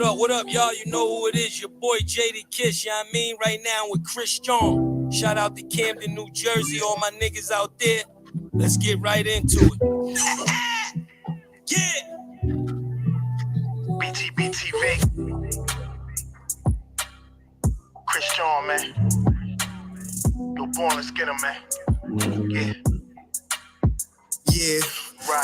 What up, y'all? You know who it is, your boy JD Kiss, you know what I mean? Right now with Christian. Shout out to Camden, New Jersey, all my niggas out there. Let's get right into it. Yeah! BTBTV. Christian, man. Yo, born, let's get him, man. Yeah. Yeah,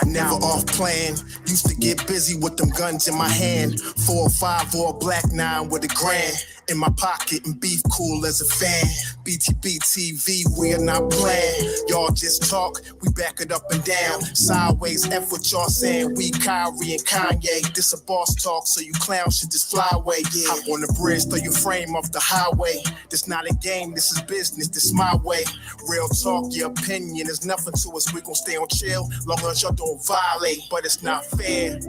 never off plan. Used to get busy with them guns in my hand. 4 or 5 or a black 9 with a grand in my pocket and beef cool as a fan. BTBTV, we are not playing. Y'all just talk, we back it up and down. Sideways, F what y'all saying. We Kyrie and Kanye. This a boss talk, so you clowns should just fly away. Yeah. Hop on the bridge, throw your frame off the highway. This not a game, this is business, this my way. Real talk, your opinion is nothing to us. We gon' stay on chill, long as y'all don't violate. But it's not fair.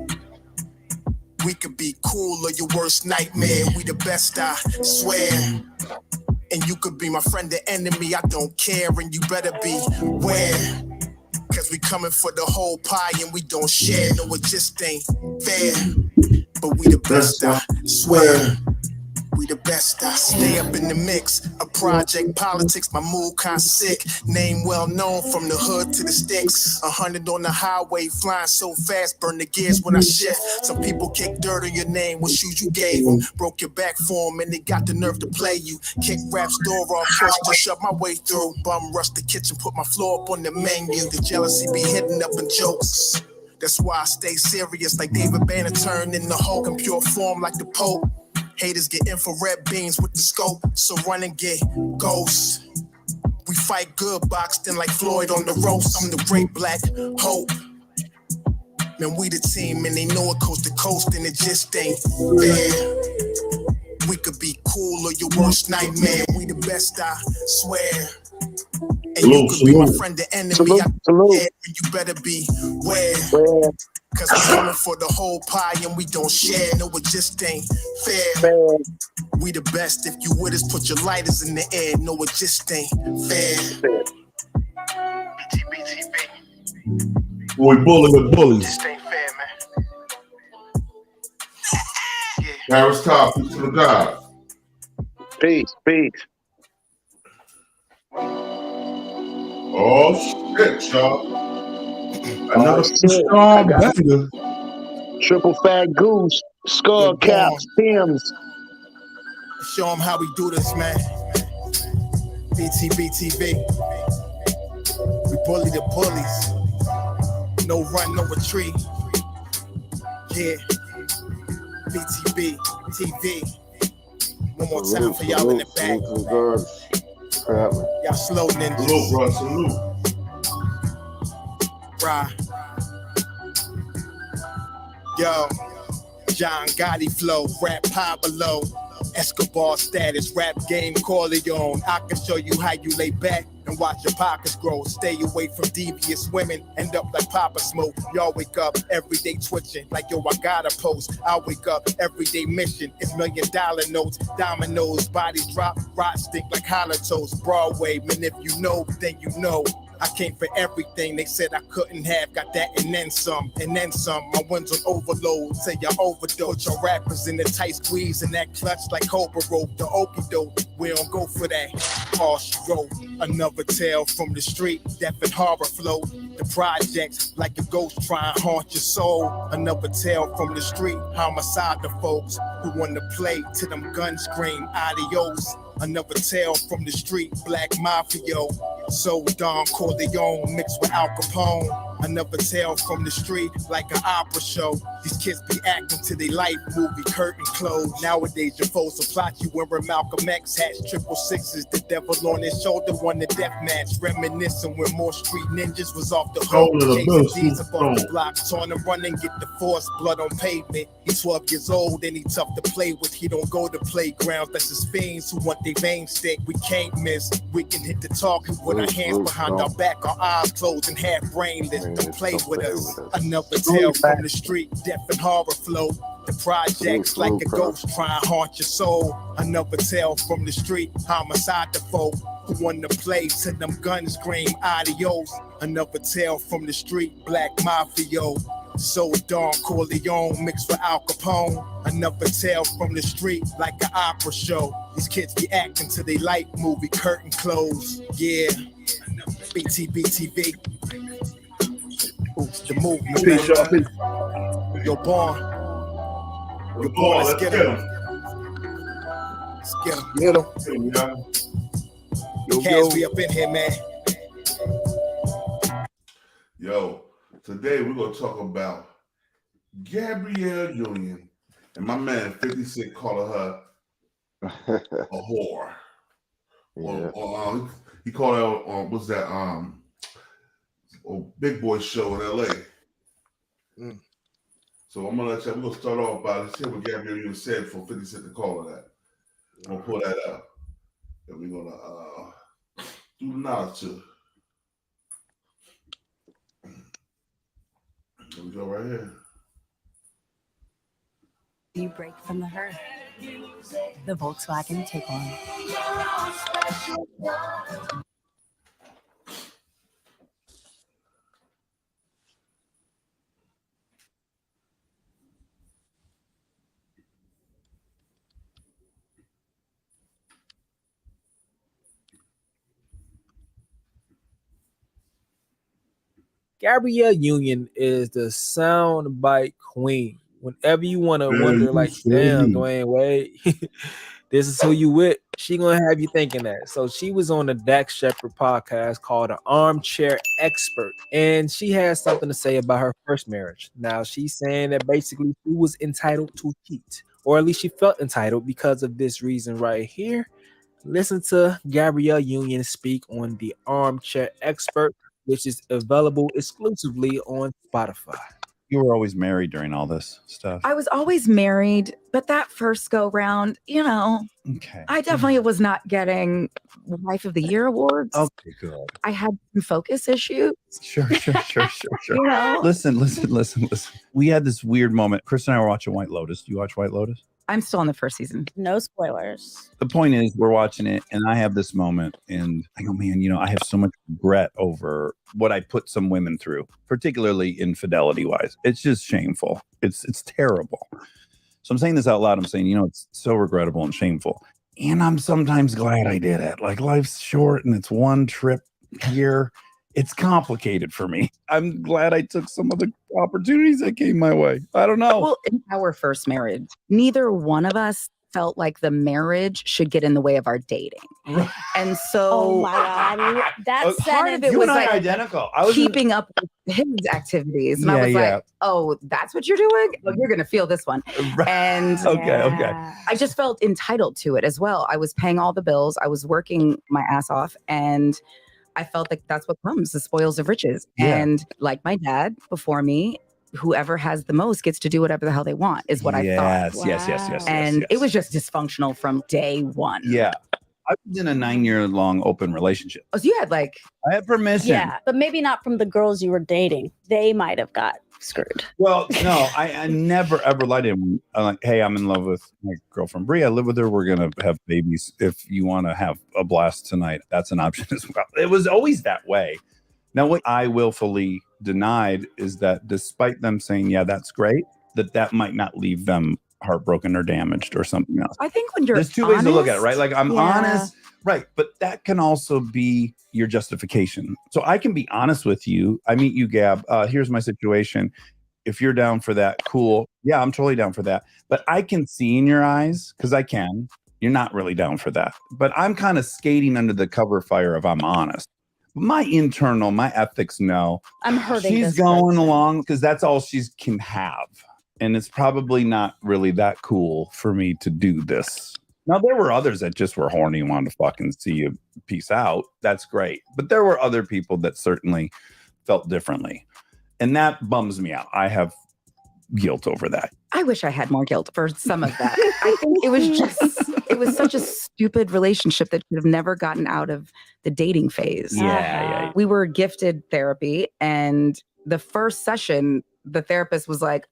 We could be cool or your worst nightmare. We the best, I swear. And you could be my friend or enemy, I don't care. And you better beware. Cause we coming for the whole pie and we don't share. No, it just ain't fair. But we the best, I swear. We the best, I stay up in the mix. A project politics, my mood kinda sick. Name well known from the hood to the sticks. 100 on the highway, flying so fast, burn the gears when I shift. Some people kick dirt on your name, what shoes you gave them. Broke your back for them and they got the nerve to play you. Kick rap's door off, push to shove my way through. Bum rush the kitchen, put my floor up on the menu. The jealousy be hidden up in jokes. That's why I stay serious like David Banner turned in the Hulk in pure form like the Pope. Haters get infrared beams with the scope, so run and get ghosts. We fight good, boxed in like Floyd on the ropes. I'm the great black hope. Man, we the team and they know it coast to coast and it just ain't fair. We could be cool or your worst nightmare. We the best, I swear. And you could be my friend or enemy. You better beware. Cause we're coming for the whole pie and we don't share. No, it just ain't fair. We the best. If you with us, put your lighters in the air. No, it just ain't fair. BTBTV. Boy, bullying with bullies. Just ain't fair, man. Yeah. Harris Cobb, peace to the God. Peace. Oh shit, y'all. Another strong banger. Triple fat goose, skull caps, Tim's. Show them how we do this, man. BTBTV. We bully the bullies. No run, no retreat. Yeah. BTBTV. One more time for y'all in the back. Y'all slow ninjas. Salute, bro. Salute. Yo, John Gotti flow, rap Pablo, Escobar status, rap game Corleone. I can show you how you lay back and watch your pockets grow. Stay away from devious women, end up like Papa Smoke. Y'all wake up every day twitching like yo, I gotta post. I wake up everyday mission, it's $1 million notes, dominoes, bodies drop, rot stink like hollow toast. Broadway, man, if you know, then you know. I came for everything they said I couldn't have, got that and then some, My ones on overload, say y'all overdose. Your rappers in the tight squeeze and that clutch like Cobra rope, the okie doke. We don't go for that. All she wrote, another tale from the street, death and horror flow. The projects like a ghost trying to haunt your soul. Another tale from the street, homicide the folks who want to play till them guns scream adios. Another tale from the street, black mafia. So Don Corleone mixed with Al Capone. Another tale from the street, like an opera show. These kids be acting to their life movie, curtain closed. Nowadays your foes will plot you wearing Malcolm X hats, 666, the devil on his shoulder, won the death match. Reminiscing when more street ninjas was off the hook. Chasing D's above the block, torn and running, get the force, blood on pavement. He's 12 years old and he tough to play with. He don't go to playgrounds, that's his fiends who want their veins stick. We can't miss, we can hit the target with our hands behind our back, our eyes closed and half brainless. Don't play with us. Another tale from the street, death and horror flow. The projects like a ghost try and haunt your soul. Another tale from the street, homicide the foe. Who won the play to them guns scream adios. Another tale from the street, black mafio. So Don Corleone mixed with Al Capone. Another tale from the street like an opera show. These kids be acting till they like movie curtain close. Yeah, BTBTV. Oops, the movement. Peace, y'all. Peace. Yo, Born. Yo, Born, let's get him. Let's get him. Get him. Cash, we up in here, man. Yo, today we're going to talk about Gabrielle Union and my man 50 Cent calling her a whore. Yeah. He called her on what's that Big Boy show in LA. So I'm gonna let you. We're gonna start off by let's hear what Gabrielle Union said for 50 Cent to call her that. I'm gonna pull that up, and we're gonna do the knowledge to. Here we go right here. You break from the herd. The Volkswagen Tiguan. Gabrielle Union is the soundbite queen. Whenever you want to wonder, like, damn, Dwayne Wade, this is who you with, she gonna have you thinking that. So she was on the Dax Shepard podcast called An Armchair Expert, and she has something to say about her first marriage. Now she's saying that basically she was entitled to cheat, or at least she felt entitled because of this reason right here. Listen to Gabrielle Union speak on the Armchair Expert, which is available exclusively on Spotify. You were always married during all this stuff. I was always married, but that first go round, okay. I definitely was not getting Wife of the Year awards. Okay, good. I had some focus issues. Sure. Listen. We had this weird moment. Chris and I were watching White Lotus. Do you watch White Lotus? I'm still on the first season. No spoilers. The point is, we're watching it, and I have this moment, and I go, man, I have so much regret over what I put some women through, particularly infidelity-wise. It's just shameful. It's terrible. So I'm saying this out loud. I'm saying, it's so regrettable and shameful. And I'm sometimes glad I did it. Like, life's short, and it's one trip here. It's complicated for me. I'm glad I took some of the opportunities that came my way. I don't know. Well, in our first marriage, neither one of us felt like the marriage should get in the way of our dating. Right. And so oh my God, that's part of it you was and I like are identical. keeping up with his activities. And I was like, oh, that's what you're doing? Well, you're going to feel this one. Right. And Okay. I just felt entitled to it as well. I was paying all the bills. I was working my ass off, and I felt like that's what comes, the spoils of riches. Yeah. And like my dad before me, whoever has the most gets to do whatever the hell they want, is what I thought. Yes. And it was just dysfunctional from day one. Yeah. I was in a 9-year-long open relationship. Oh, so you had I had permission. Yeah, but maybe not from the girls you were dating. They might have got screwed. Well, no, I never ever lied to him. I'm like, hey, I'm in love with my girlfriend Brie. I live with her. We're gonna have babies. If you want to have a blast tonight, that's an option as well. It was always that way. Now, what I willfully denied is that despite them saying, yeah, that's great, that might not leave them heartbroken or damaged or something else. I think when you're there's two ways to look at it, right? Like, I'm honest, right? But that can also be your justification. So I can be honest with you. I meet you, Gab. Here's my situation. If you're down for that, cool. Yeah, I'm totally down for that. But I can see in your eyes, because I can, you're not really down for that. But I'm kind of skating under the cover fire of I'm honest. My internal, my ethics know. I'm hurting. She's going along because that's all she can have. And it's probably not really that cool for me to do this. Now, there were others that just were horny and wanted to fucking see you peace out. That's great. But there were other people that certainly felt differently. And that bums me out. I have guilt over that. I wish I had more guilt for some of that. I think it was such a stupid relationship that should have never gotten out of the dating phase. Yeah. We were gifted therapy, and the first session, the therapist was like,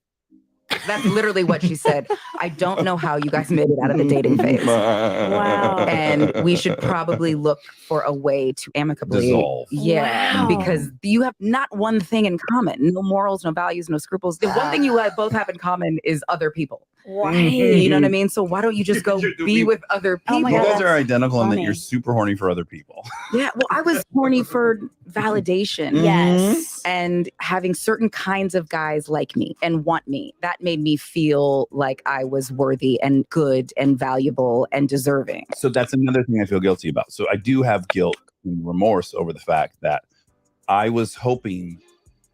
That's literally what she said. I don't know how you guys made it out of the dating phase. Wow. And we should probably look for a way to amicably dissolve. Yeah, Wow. because you have not one thing in common. No morals, no values, no scruples. The one thing you both have in common is other people. Right. You know what I mean? So why don't you just go be with other people? Oh my You God, guys are that's identical in that funny. you're super horny for other people. Yeah, well, I was horny for validation. Yes. And having certain kinds of guys like me and want me, that made me feel like I was worthy and good and valuable and deserving. So that's another thing I feel guilty about. So I do have guilt and remorse over the fact that I was hoping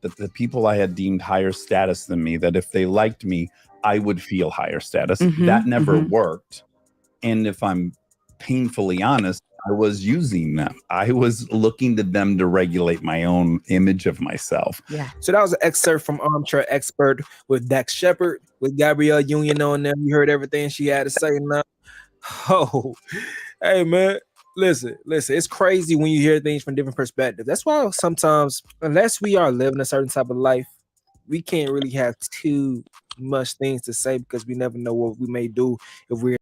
that the people I had deemed higher status than me, that if they liked me, I would feel higher status. That never worked. And if I'm painfully honest, I was using them. I was looking to them to regulate my own image of myself. Yeah. So that was an excerpt from Armchair Expert with Dax Shepard, with Gabrielle Union on there. You heard everything she had to say now. Oh, hey man, listen. It's crazy when you hear things from different perspectives. That's why sometimes, unless we are living a certain type of life, we can't really have too much things to say because we never know what we may do if we're.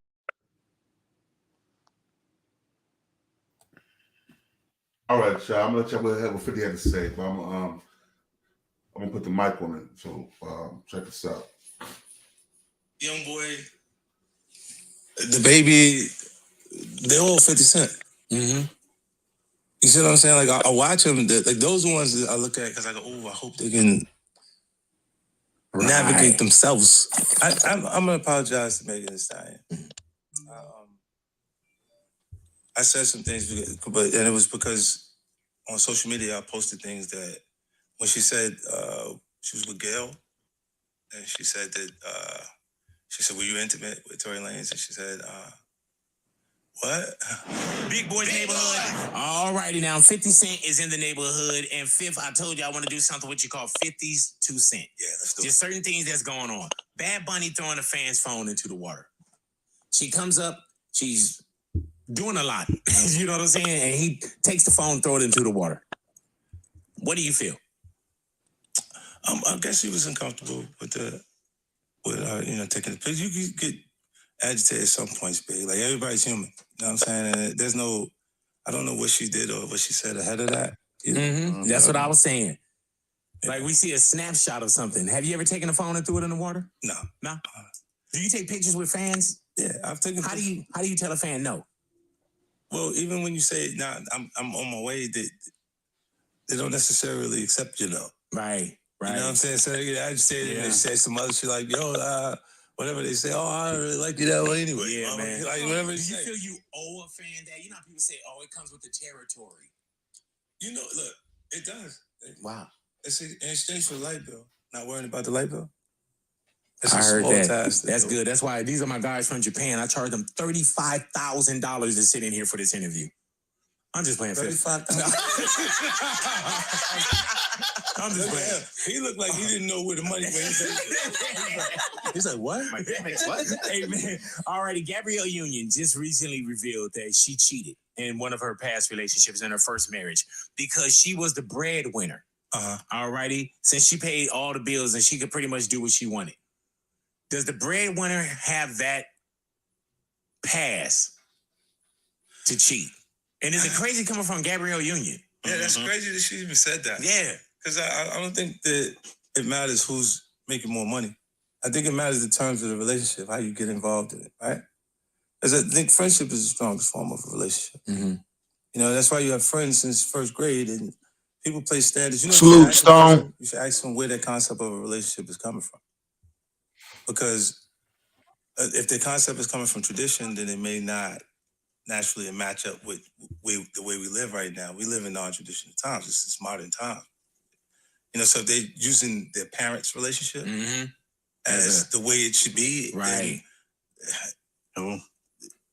All right, y'all. I'm gonna let y'all go ahead with 50 had to say, but I'm gonna put the mic on it. So check this out. Young boy, the baby, they're all 50 Cent. You see what I'm saying? Like I watch them, like those ones that I look at because I go, oh, I hope they can navigate themselves. I'm gonna apologize to Meg Thee Stallion. I said some things, and it was because on social media I posted things that when she said she was with Gail, and she said that were you intimate with Tory Lanez? And she said, what? Big Boy's neighborhood. All righty now, 50 Cent is in the neighborhood, and Fifth, I told you I want to do something what you call 50's 2 cent. Yeah, let's do it. Just certain things that's going on. Bad Bunny throwing a fan's phone into the water. She comes up, she's doing a lot. You know what I'm saying? And he takes the phone, throw it into the water. What do you feel? I guess she was uncomfortable with taking the picture. You get agitated at some points, big. Like everybody's human. You know what I'm saying? And there's no, I don't know what she did or what she said ahead of that. That's what I was saying. Like we see a snapshot of something. Have you ever taken a phone and threw it in the water? No. No. Do you take pictures with fans? Yeah, I've taken. How do you tell a fan no? Well, even when you say, "Nah, I'm on my way," they don't necessarily accept you, though. Right. You know what I'm saying? So they get agitated and they say some other shit like, yo, whatever they say, oh, I don't really like you that way anyway. Yeah, man. Like, whatever Do they you say. feel you owe a fan that? You know how people say, oh, it comes with the territory. You know, look, it does. Wow. It's in exchange for the light bill. Not worrying about the light bill. It's I a heard small that. task. That's good. That's why these are my guys from Japan. I charge them $35,000 to sit in here for this interview. I'm just playing. $35,000. I'm just playing. He looked like he didn't know where the money went. He's like, what? My damn what? Hey, man. Alrighty, Gabrielle Union just recently revealed that she cheated in one of her past relationships in her first marriage because she was the breadwinner. Alrighty, since she paid all the bills and she could pretty much do what she wanted. Does the breadwinner have that pass to cheat? And is it crazy coming from Gabrielle Union? Yeah, that's crazy that she even said that. Yeah. Because I don't think that it matters who's making more money. I think it matters the terms of the relationship, how you get involved in it, right? Because I think friendship is the strongest form of a relationship. You know, that's why you have friends since first grade and people play standards. You know, Salute, Stone. You should ask them where that concept of a relationship is coming from. Because if the concept is coming from tradition, then it may not naturally match up with the way we live right now. We live in non-traditional times. This is modern time. You know, so if they're using their parents' relationship as the way it should be, right? Then,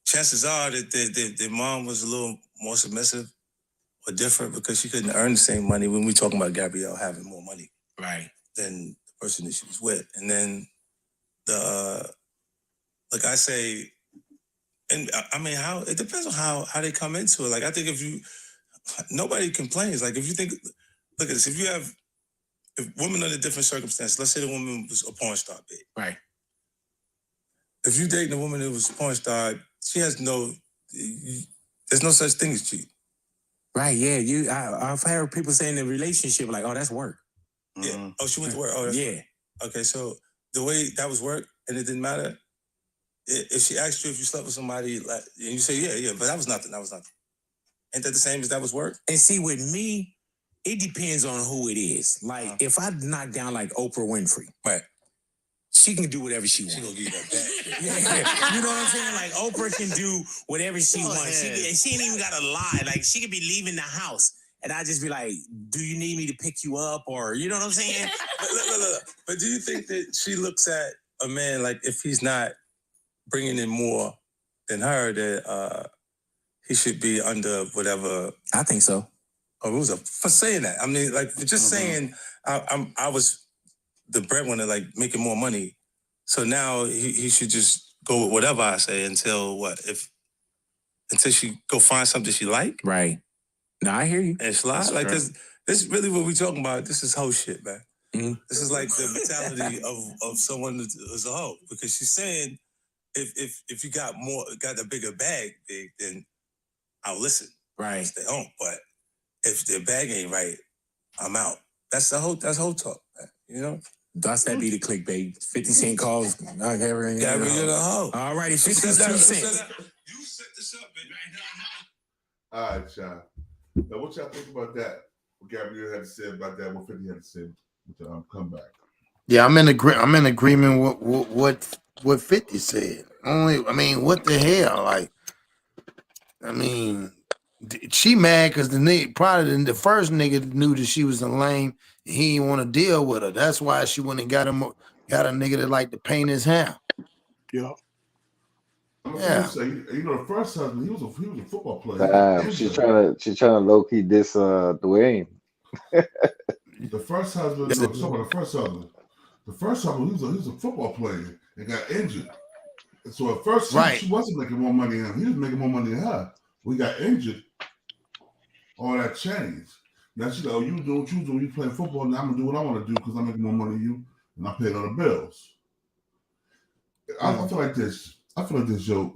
chances are that their mom was a little more submissive or different because she couldn't earn the same money. When we're talking about Gabrielle having more money, right, than the person that she was with, and then like I say. And I mean, it depends on how they come into it. Like, I think nobody complains. Like, if you think, look at this, if you have if women under different circumstances, let's say the woman was a porn star, babe. Right. If you dating a woman that was a porn star, she has there's no such thing as cheat. Right, yeah. I've heard people saying in a relationship, like, oh, that's work. Yeah. Oh, she went to work. Oh, that's yeah. Okay, so the way that was work, and it didn't matter. If she asked you if you slept with somebody, like, and you say, yeah, but that was nothing. Ain't that the same as that was work? And see, with me, it depends on who it is. Like, if I knock down like Oprah Winfrey, right, she can do whatever she wants. She gonna give you that back. Yeah. You know what I'm saying? Like, Oprah can do whatever she wants. She ain't even gotta lie. Like, she could be leaving the house, and I just be like, "Do you need me to pick you up?" Or, you know what I'm saying? Look. But do you think that she looks at a man like if he's not bringing in more than her, that he should be under whatever? I think so. Oh, for saying that. I mean, like, just saying I was the breadwinner, like making more money. So now he should just go with whatever I say until she go find something she like. Right. No, I hear you. And slide. Like, this is really what we talking about. This is hoe shit, man. Mm-hmm. This is like the mentality of someone who's a hoe. Because she's saying if you got a bigger bag, then I'll listen. Right. Stay home. But if the bag ain't right, I'm out. That's hoe talk, man. You know? That's that be the clickbait. 50 Cent calls. Gabrielle, you're the hoe. All righty, 52 cents. You set this up, baby. All right, y'all. Now, what y'all think about that? What Gabrielle had to say about that? What 50 had to say? Come back. Yeah, I'm in agreement with what 50 said. What the hell? Like, she mad because probably the first nigga knew that she was a lame and he didn't want to deal with her. That's why she went and got a nigga that like to paint his hair. Yeah. The first husband, he was a football player. She's trying to low key diss Dwayne. The first husband, the first husband, he was a football player and got injured. And so at first, she wasn't making more money than him. He was making more money than her. We got injured. All that changed. Now she's like, "Oh, you do what you do. You playing football. Now I'm gonna do what I want to do because I'm making more money than you, and I pay all the bills." I feel like this. Joke.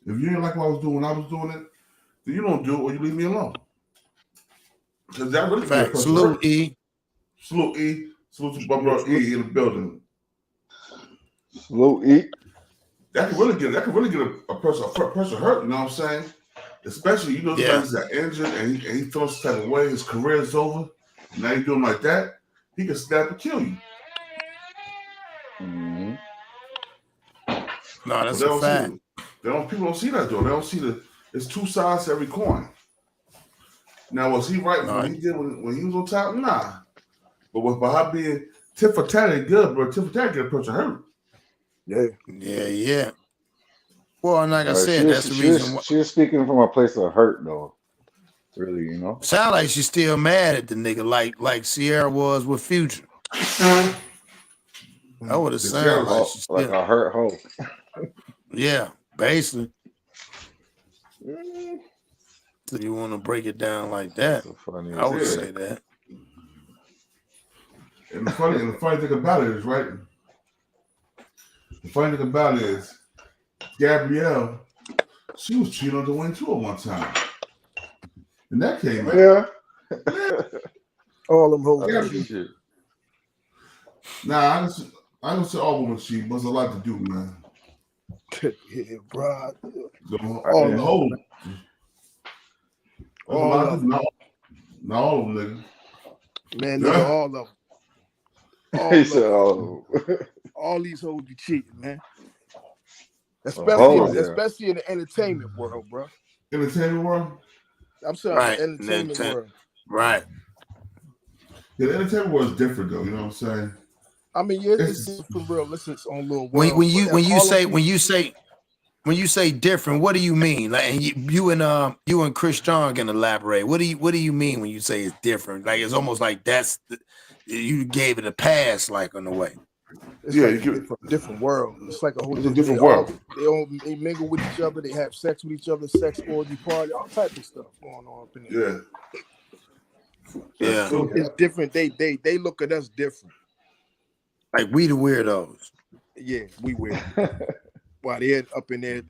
If you didn't like what I was doing when I was doing it, then you don't do it or you leave me alone. Because that really Salute E. Salute E. Salute to my brother E in the building. Salute E. That could really get a person hurt, you know what I'm saying? Especially, the guys that injured and he feels some type of way, his career is over. Now you do him like that, he can snap and kill you. Mm-hmm. No, that's a fact. People don't see that though. They don't see it's two sides to every coin. Now, was he right when he did when he was on top? Nah. But by her being tit for tat ain't good, bro. Tit for tat get a person hurt. Yeah. Well, and like I said, that's the reason why she was speaking from a place of hurt, though. Really, Sound like she's still mad at the nigga, like Sierra was with Future. That would have sounded like she's still a hurt hoe. Yeah, basically. So you want to break it down like that? I would say that. And the funny thing about it is, right? The funny thing about it is, Gabrielle, she was cheating on Dwayne too at one time, and that came out. Yeah. All them hoes. Nah, I don't say all women cheat, but there's a lot to do, man. Yeah, bro. All the hoes. Not all of them, nigga. Man, nigga, all of them. He said all of them. All these hoes be cheating, man. Especially in the entertainment world, bro. Entertainment world? I'm sorry, entertainment world. Right. Yeah, the entertainment world is different, though. You know what I'm saying? I mean, yeah, it's for real. Listen, it's on little. When you say different, what do you mean? Like, and you and Chris John can elaborate. What do you mean when you say it's different? Like, it's almost like you gave it a pass, like, on the way. It's a different world. It's like a whole different world. They mingle with each other. They have sex with each other. Sex orgy party, all type of stuff going on up in there. Yeah. Yeah. So it's different. They look at us different. Like we the weirdos. Yeah, we weird. While they're up in there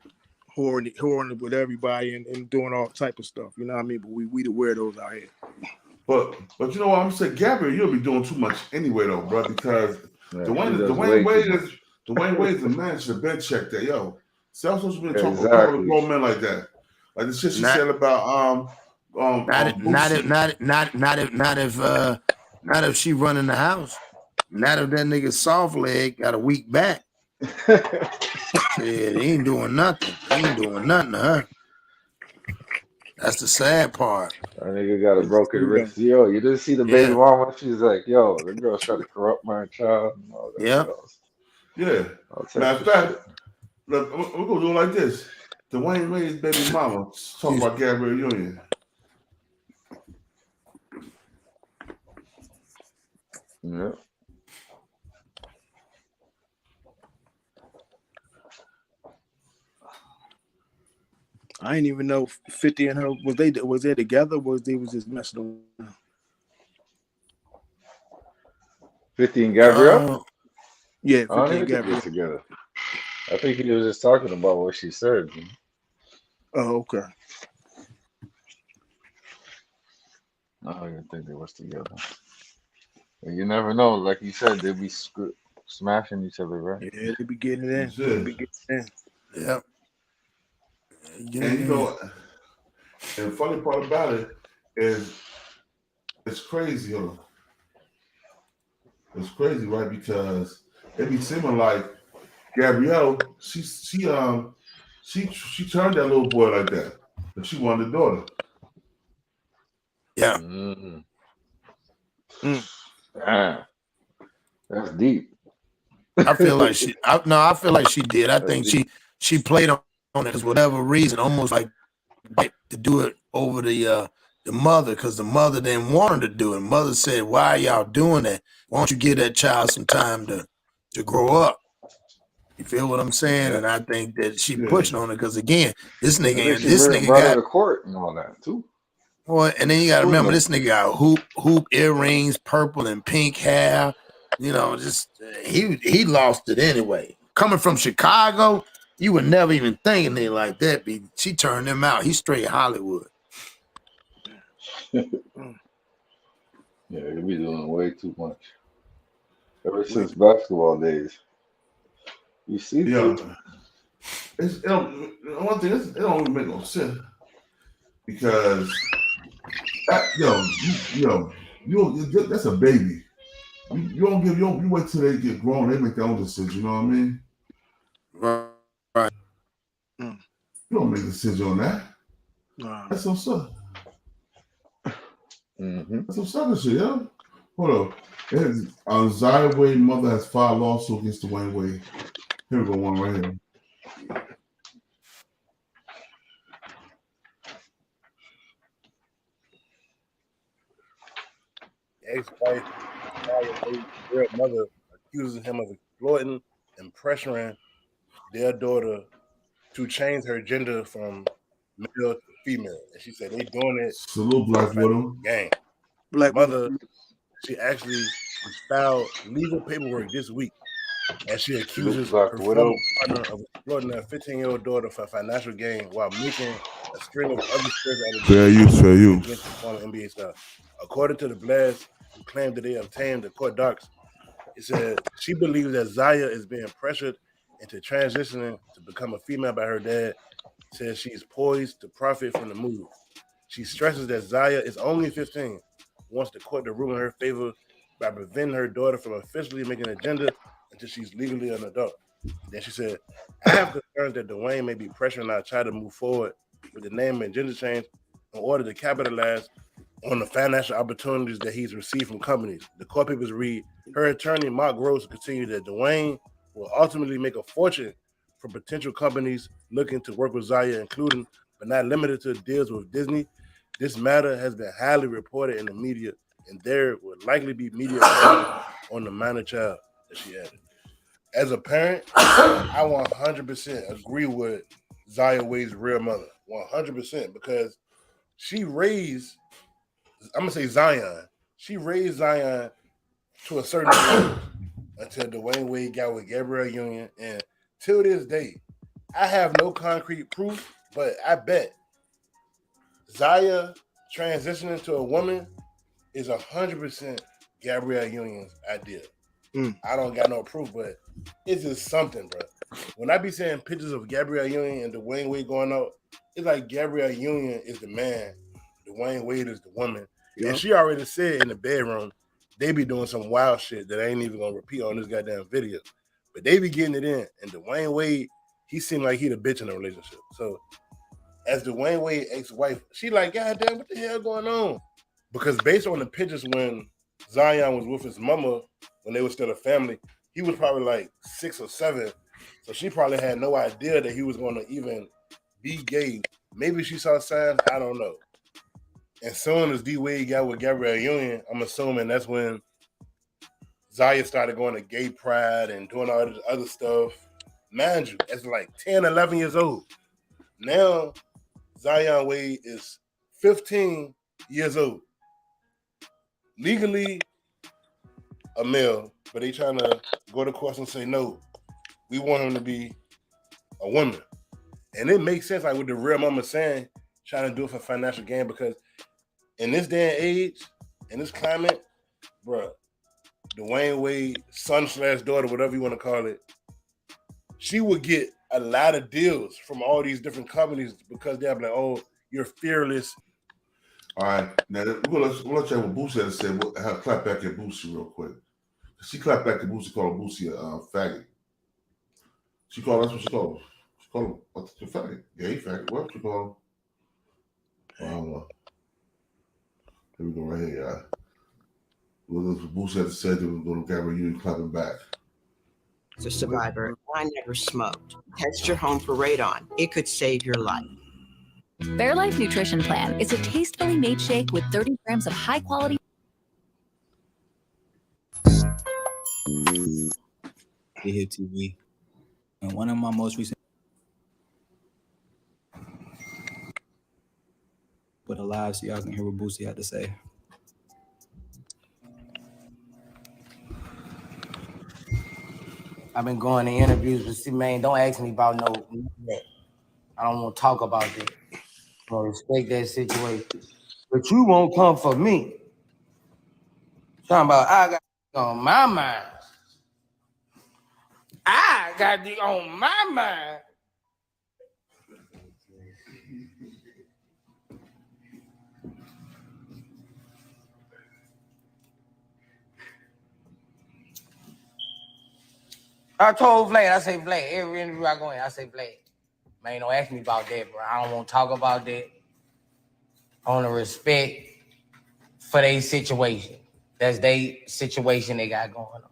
whoring with everybody and doing all type of stuff. You know what I mean? But we the weirdos out here. But you know what I'm saying, Gabrielle, you'll be doing too much anyway though, bro, because Dwayne Wade is a man should have been checked that. Yo, Self supposed to be talking to grown men like that. Like the shit she said about not if she running the house. Not if that nigga soft leg got a weak back. Shit, he ain't doing nothing. He ain't doing nothing to her. That's the sad part. That nigga got a broken wrist. Yo, you didn't see the baby mama? She's like, yo, the girl's trying to corrupt my child. And all that else. Yeah. Matter of fact, look, we're gonna do it like this. Dwayne Wade's baby mama talking about Gabrielle Union. Yeah. I didn't even know 50 and her was they together or was they was just messing around? 50 and Gabrielle? Yeah, 50 I don't and even think Gabrielle they're together. I think he was just talking about what she said. Oh, okay. I don't even think they was together. And you never know. Like you said, they be smashing each other, right? Yeah, they be getting it in. They be getting it in. Yep. And you know, and the funny part about it is it's crazy, yo. It's crazy, right? Because it be seeming like Gabrielle, she turned that little boy like that. But she wanted a daughter. Yeah. That's deep. I feel like she did. I think she played on it because whatever reason, almost like to do it over the mother, because the mother didn't want her to do it. Mother said, "Why are y'all doing that? Why don't you give that child some time to grow up?" You feel what I'm saying? And I think that she pushed on it because again, this nigga brought got her to court and all that too. Boy, and then you gotta remember this nigga got hoop earrings, purple and pink hair. You know, just he lost it anyway. Coming from Chicago, you would never even think anything like that. She turned him out. He's straight Hollywood. Yeah, he be doing way too much. Ever since basketball days. You see, one thing, it don't even make no sense because that's a baby. You wait till they get grown, they make their own decision. You know what I mean? Right. You don't make a decision on that. That's some stuff. That's some sucker shit, yo. Hold on. Zaya Wade's mother has filed lawsuit against Dwayne Wade. Here we go, one right here. Ex-wife, real mother, accuses him of exploiting and pressuring their daughter to change her gender from male to female. And she said they doing it. Salute, Black Widow. Gang. Black mother, she actually filed legal paperwork this week, and she accuses her former partner of exploiting her 15-year-old daughter for financial gain while making a string of other Fair use. against the former NBA star. According to the Blast, who claimed that they obtained the court docs, it said she believes that Zaya is being pressured into transitioning to become a female by her dad. Says she is poised to profit from the move. She stresses that Zaya is only 15, wants the court to rule in her favor by preventing her daughter from officially making a gender until she's legally an adult. Then she said, I have concerns that Dwayne may be pressuring our child to move forward with the name and gender change in order to capitalize on the financial opportunities that he's received from companies. The court papers read, her attorney, Mark Gross, continued that Dwayne will ultimately make a fortune for potential companies looking to work with Zaya, including, but not limited to, deals with Disney. This matter has been highly reported in the media, and there will likely be media coverage on the minor child, that she added. As a parent, I 100% agree with Zaya Wade's real mother, 100%, because she raised I'm gonna say Zion. She raised Zion to a certain point until Dwayne Wade got with Gabrielle Union, and till this day, I have no concrete proof, but I bet Zaya transitioning to a woman is 100% Gabrielle Union's idea. I don't got no proof, but it's just something, bro. When I be seeing pictures of Gabrielle Union and Dwayne Wade going out, it's like Gabrielle Union is the man, Dwayne Wade is the woman. Yeah. And she already said in the bedroom, they be doing some wild shit that I ain't even gonna repeat on this goddamn video. But they be getting it in. And Dwayne Wade, he seemed like he the bitch in the relationship. So as Dwayne Wade ex-wife, she like, God damn, what the hell going on? Because based on the pictures when Zion was with his mama, when they were still a family, he was probably like 6 or 7. So she probably had no idea that he was going to even be gay. Maybe she saw signs, I don't know. As soon as D Wade got with Gabrielle Union, I'm assuming that's when Zaya started going to gay pride and doing all this other stuff. Mind you, as like 10, 11 years old. Now, Zion Wade is 15 years old. Legally a male, but they trying to go to court and say, no, we want him to be a woman. And it makes sense, like what the real mama saying, trying to do it for financial gain, because in this day and age, in this climate, bruh, Dwayne Wade, son/daughter, whatever you want to call it, she would get a lot of deals from all these different companies because they're like, oh, you're fearless. All right, now we'll let you have what Boosie had to say. We'll have clap back at Boosie real quick. She clapped back at Boosie, called Boosie a faggot. She called, that's what she called him. She called him, what's the faggot? Gay faggot, what you call him? Here we go right here, y'all. What Boosie had to say to little Gabrielle Union clapping back. As a survivor, I never smoked. Test your home for radon. It could save your life. Fairlife Nutrition Plan is a tastefully made shake with 30 grams of high quality. Hit TV. And one of my most recent put a live so y'all can hear what Boosie had to say. I've been going to interviews, but see, man, don't ask me about no that. I don't want to talk about that. I respect that situation. But you won't come for me. Talking about I got on my mind. I got the on my mind. I told Vlad, I say, Vlad, every interview I go in, I say, Vlad, man, don't ask me about that, bro. I don't want to talk about that. I want to respect for their situation. That's their situation they got going on.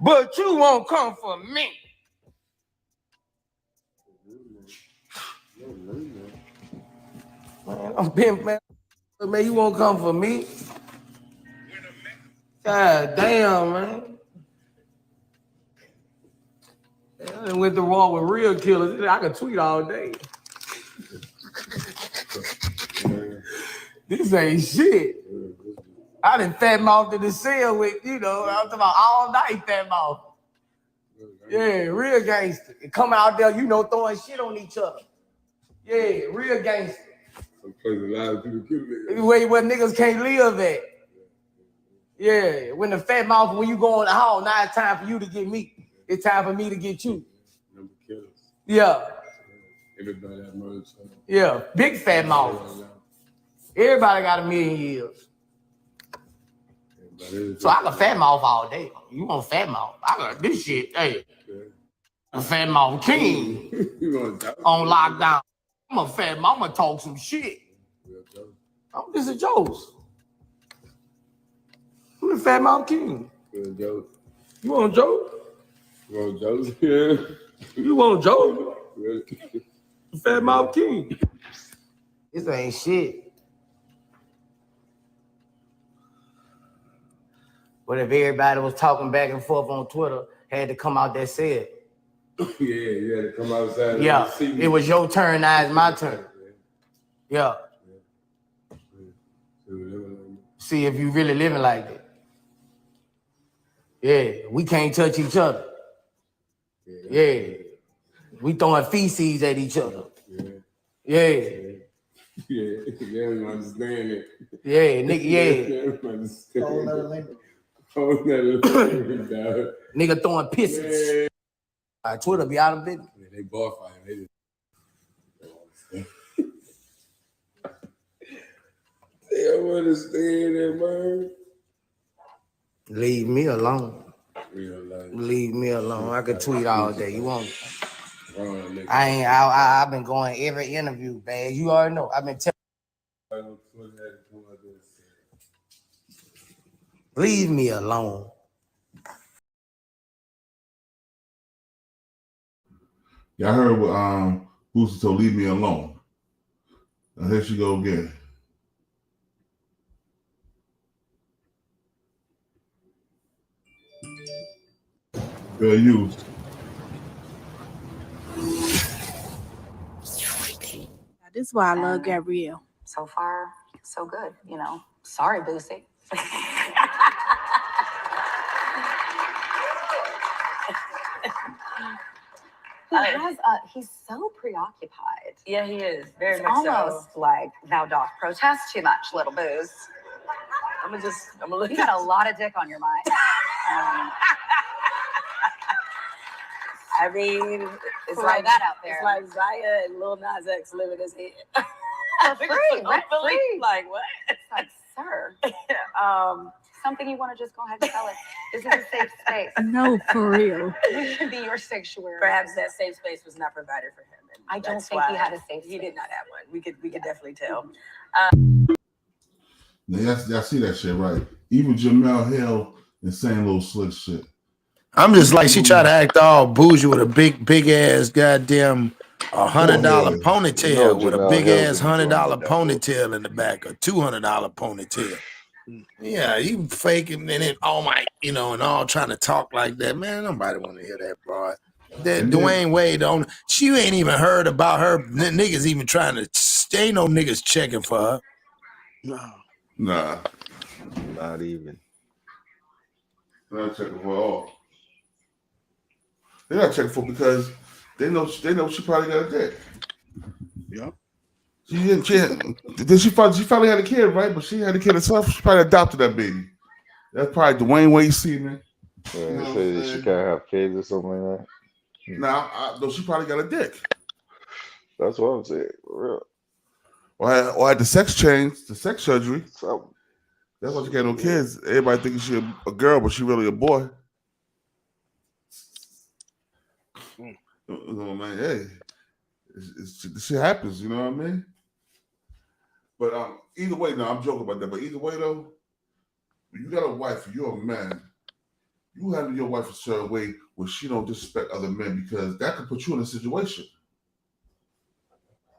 But you won't come for me. Man, I'm pimp, man. Man, you won't come for me. God damn, man. I done went to war with real killers. I could tweet all day. This ain't shit. I done fat mouthed in the cell with, I'm talking about all night fat mouth. Yeah, real gangster. And come out there, throwing shit on each other. Yeah, real gangster. Where niggas can't live at. Yeah, when the fat mouth, when you go in the hall, now it's time for you to get me. It's time for me to get you. Yeah. Everybody have murder. Yeah, big fat mouth. Everybody got a million years. So I can fat mouth all day. You want fat mouth? I got this shit. Hey, a fat mouth king on lockdown. I'm a fat mouth. I'm gonna talk some shit. This is jokes. I'm the fat mouth king. You want joke? You want jokes? Yeah. You want joke? Fat mouth king. This ain't shit. But if everybody was talking back and forth on Twitter, had to come out that said. Yeah, you had to come outside. Yeah, it was your turn, now it's my turn. Yeah. See if you really living like that. Yeah, we can't touch each other. Yeah. We throwing feces at each other. Yeah. Yeah, they don't understand it. Yeah, nigga, yeah. They don't understand it. Whole nother language, dog. Nigga throwing pisses. Twitter be out of business. Yeah, they bar fighting. They don't understand it, man. Leave me alone. Real life. Leave me alone. I could tweet all day. You want? Wrong, I've been going every interview, man. You already know. I've been telling. Leave me alone. Y'all heard what Boosie told leave me alone. Now here she go again. Fair use. This is why I love Gabrielle. So far, so good. You know, sorry, Boosie. He's so preoccupied. Yeah, he is. Very It's much almost like thou doth protest too much, little Booze. I'm gonna look. You got a lot of dick on your mind. I mean, it's Throw like that out there. It's like Zaya and Lil Nas X living his head. Free, rent free. Like what? It's like, sir. Something you want to just go ahead and tell us. This is a safe space. No, for real. This should be your sanctuary. Perhaps that safe space was not provided for him. And I don't that's think he why had a safe He did not have one. We could definitely tell. Now, y'all see that shit, right? Even Jamel Hill is saying little slick shit. I'm just like, she tried to act all bougie with a big ass goddamn $100 ponytail with a big ass $100 ponytail in the back, a $200 ponytail. Yeah, you faking and then all my, you know, and all trying to talk like that. Man, nobody want to hear that, bro. That Dwayne Wade on, she ain't even heard about her. Niggas even trying to, ain't no niggas checking for her. Nah. Not even. They're not checking for all. They're not checking for because they know she probably got a dick. Yep. She finally had a kid, right? But she had a kid herself. She probably adopted that baby. That's probably Dwayne Wade semen. Yeah, they say that she can't have kids or something like that. Nah, no, she probably got a dick. That's what I'm saying, for real. Or had the sex change, the sex surgery. That's why she got no kids. Everybody thinking she a girl, but she really a boy. Oh, man, hey, this shit happens, you know what I mean? But either way, no, I'm joking about that. But either way, though, when you got a wife, you're a man. You handle your wife a certain way where she don't disrespect other men because that could put you in a situation.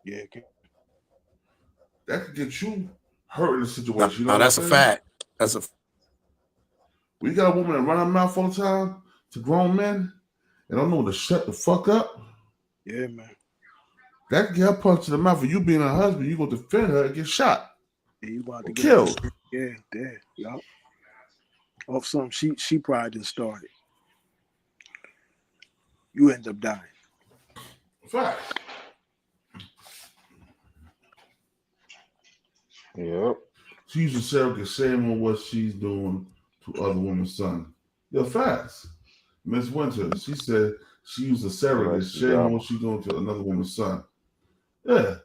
Yeah, that could get you hurt in a situation. You know No, that's a fact. That's a. We got a woman that run her mouth all the time to grown men and don't know when to shut the fuck up. Yeah, man. That could get her punched in the mouth. For you being her husband, you gonna defend her and get shot. Yeah, you about to get killed. Yeah, dead. Yup. Off something she probably didn't start it. You end up dying. Fact. Yep. She used to surrogate shame on what she's doing to other women's son. Yeah, facts. Miss Winter, she said she used a surrogate shame on what she's doing to another woman's son. Yeah.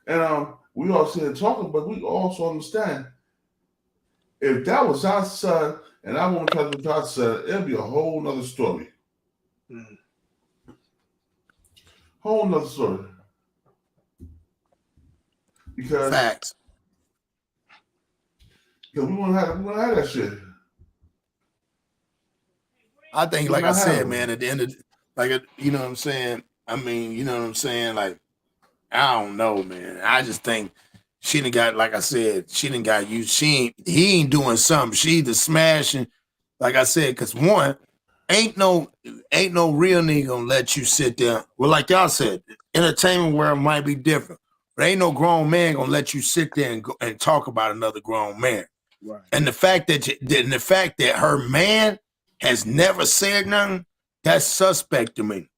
And we all sit talking, but we also understand if that was our son and I woman tried to do our son, it'd be a whole nother story. Whole nother story. Because facts. Because we want to have that shit. I think, like I said, man, at the end of, you know what I'm saying? I mean, you know what I'm saying? Like, I don't know, man. I just think she done got, like I said, she done got used. He ain't doing something. She the smashing, like I said, because one, ain't no real nigga gonna let you sit there. Well, like y'all said, entertainment world might be different. But ain't no grown man gonna let you sit there and go and talk about another grown man. Right. And the fact that her man has never said nothing, that's suspect to me.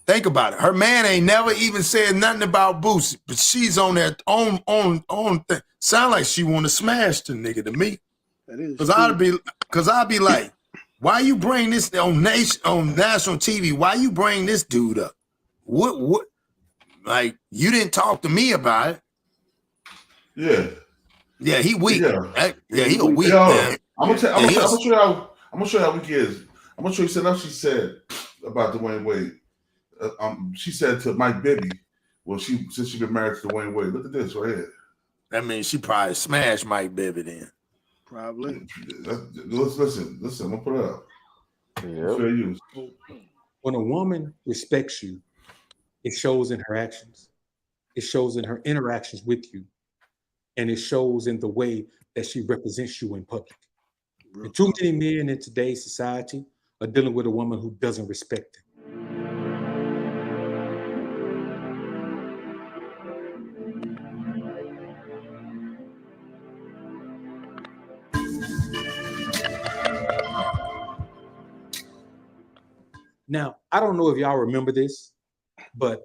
Think about it. Her man ain't never even said nothing about Boosie, but she's on that on thing. Sound like she want to smash the nigga to me. That is Cause I'd be like, why you bring this on national TV? Why you bring this dude up? What? Like, you didn't talk to me about it. Yeah. Yeah, he weak. Yeah, he a weak Yo, man. I'm gonna show you how weak he is. I'm gonna show you something else she said about Dwayne Wade. She said to Mike Bibby, well, since she been married to Dwayne Wade. Look at this right here. That means she probably smashed Mike Bibby then. Probably. Listen. I'm gonna put it up. Fair use. When a woman respects you, it shows in her actions. It shows in her interactions with you. And it shows in the way that she represents you in public. And too many men in today's society are dealing with a woman who doesn't respect them. Now, I don't know if y'all remember this, but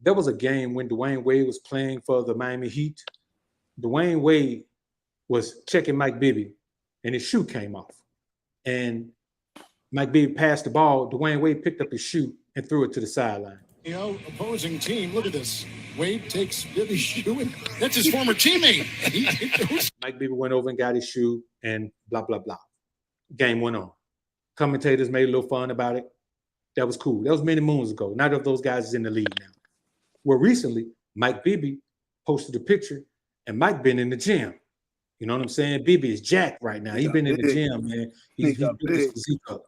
there was a game when Dwayne Wade was playing for the Miami Heat. Dwayne Wade was checking Mike Bibby, and his shoe came off. And Mike Bibby passed the ball. Dwayne Wade picked up his shoe and threw it to the sideline. You know, opposing team, look at this. Wade takes Bibby's shoe, and that's his former teammate. Mike Bibby went over and got his shoe, and blah, blah, blah. Game went on. Commentators made a little fun about it. That was cool. That was many moons ago. Neither of those guys is in the league now. Well, recently, Mike Bibby posted a picture, and Mike been in the gym. You know what I'm saying? Bibby is jacked right now. He's been in the gym, man. He's built his physique up.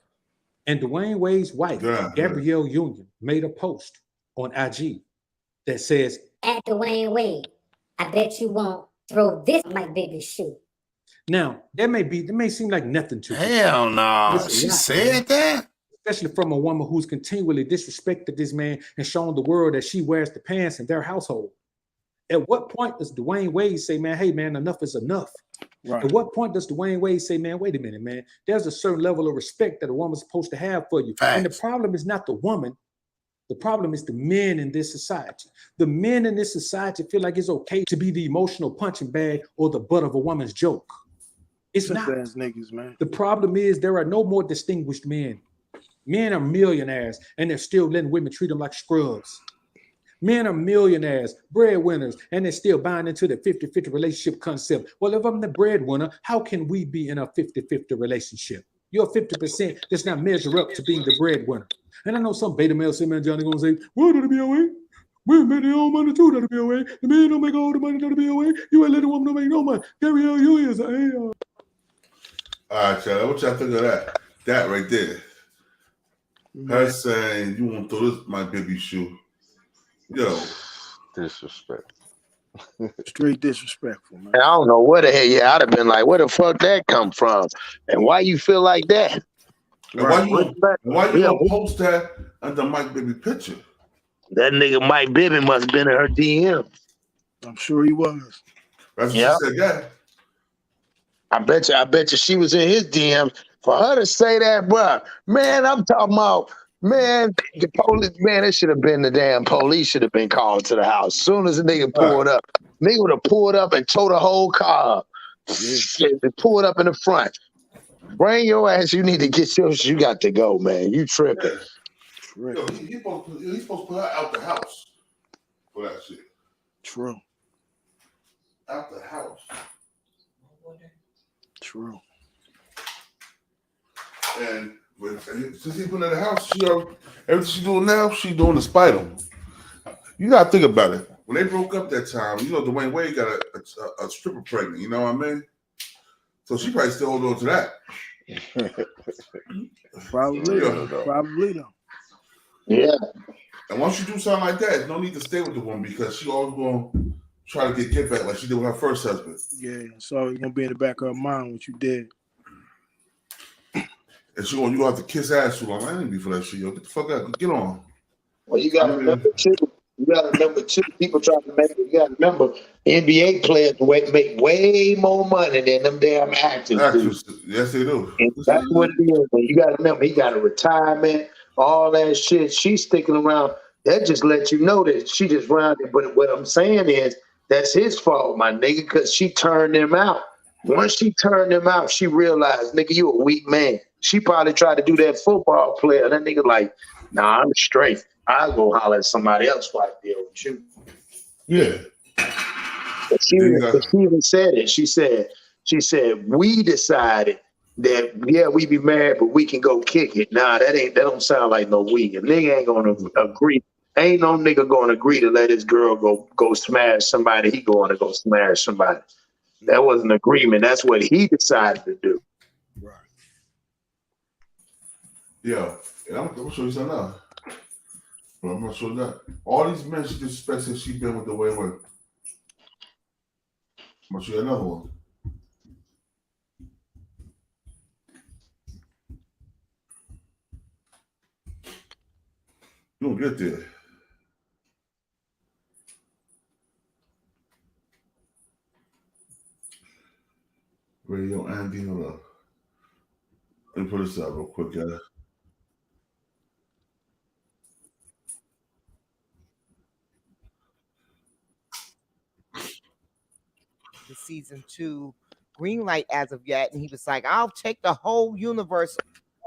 And Dwayne Wade's wife, Gabrielle Union, made a post on IG that says, "At Dwayne Wade, I bet you won't throw this Mike Bibby shoe." Now, that may seem like nothing to you. Hell no. She said that? Especially from a woman who's continually disrespected this man and shown the world that she wears the pants in their household. At what point does Dwayne Wade say, man, hey, man, enough is enough? Right. At what point does Dwayne Wade say, man, wait a minute, man, there's a certain level of respect that a woman's supposed to have for you. Facts. And the problem is not the woman. The problem is the men in this society. The men in this society feel like it's okay to be the emotional punching bag or the butt of a woman's joke. It's not. Niggas, man. The problem is there are no more distinguished men. Men are millionaires, and they're still letting women treat them like scrubs. Men are millionaires, breadwinners, and they're still buying into the 50-50 relationship concept. Well, if I'm the breadwinner, how can we be in a 50-50 relationship? Your 50% does not measure up to being the breadwinner. And I know some beta male say, man, Johnny gonna say, well, that'll be away. Women make their own money too, that'll be away. The men don't make all the money, that'll be away. You ain't let the woman don't make no money. Gabrielle Union is an A. All right, y'all. What y'all think of that? That right there. Her saying, you won't throw this Mike Bibby shoe. Yo. Disrespect. Straight disrespectful, man. And I don't know where the hell, I'd have been like, where the fuck that come from? And why you feel like that? And why you don't post that under Mike Bibby picture? That nigga Mike Bibby must have been in her DM. I'm sure he was. That's what she said that. I bet you she was in his DM. For her to say that, bro, man, I'm talking about, man, the police, man, it should have been the damn police should have been called to the house. As soon as the nigga pulled up, nigga would have pulled up and towed the whole car up. They pulled up in the front. Bring your ass, you need to get you got to go, man. You tripping. Yo, he's supposed to put her out the house for that shit. True. Out the house. True. And since he's been in the house, everything she's doing now, she's doing to spite him. You gotta think about it. When they broke up that time, you know, Dwayne Wade got a stripper pregnant. You know what I mean? So she probably still hold on to that. Probably though. Yeah. And once you do something like that, there's no need to stay with the woman because she always gonna try to get back like she did with her first husband. Yeah, so it's gonna be in the back of her mind what you did. And you gonna have to kiss ass. Like, I didn't be for that shit, yo. Get the fuck out. Get on. Well, you gotta got to remember too. People try to make it. You got to remember, NBA players make way more money than them damn actors do. Actors, yes, they do. And that's what it is. Man. You got to remember, he got a retirement, all that shit. She's sticking around. That just lets you know that she just rounded. But what I'm saying is, that's his fault, my nigga, because she turned him out. Once she turned him out, she realized, nigga, you a weak man. She probably tried to do that football player. That nigga like, nah, I'm straight. I'll go holler at somebody else while I deal with you. Yeah. But she even said it. She said, we decided that, yeah, we be married, but we can go kick it. Nah, that don't sound like no we. A nigga ain't gonna agree. Ain't no nigga gonna agree to let his girl go smash somebody. He going to go smash somebody. That was an agreement. That's what he decided to do. Right. Yeah. And I'm gonna show you something else. But I'm gonna show you that. All these men she disrespects since she been with the way with. I'm gonna show you another one. You don't get there. Radio Andy, hold up. Let me put this out real quick, guys. The season 2 green light as of yet, and he was like, I'll take the whole universe,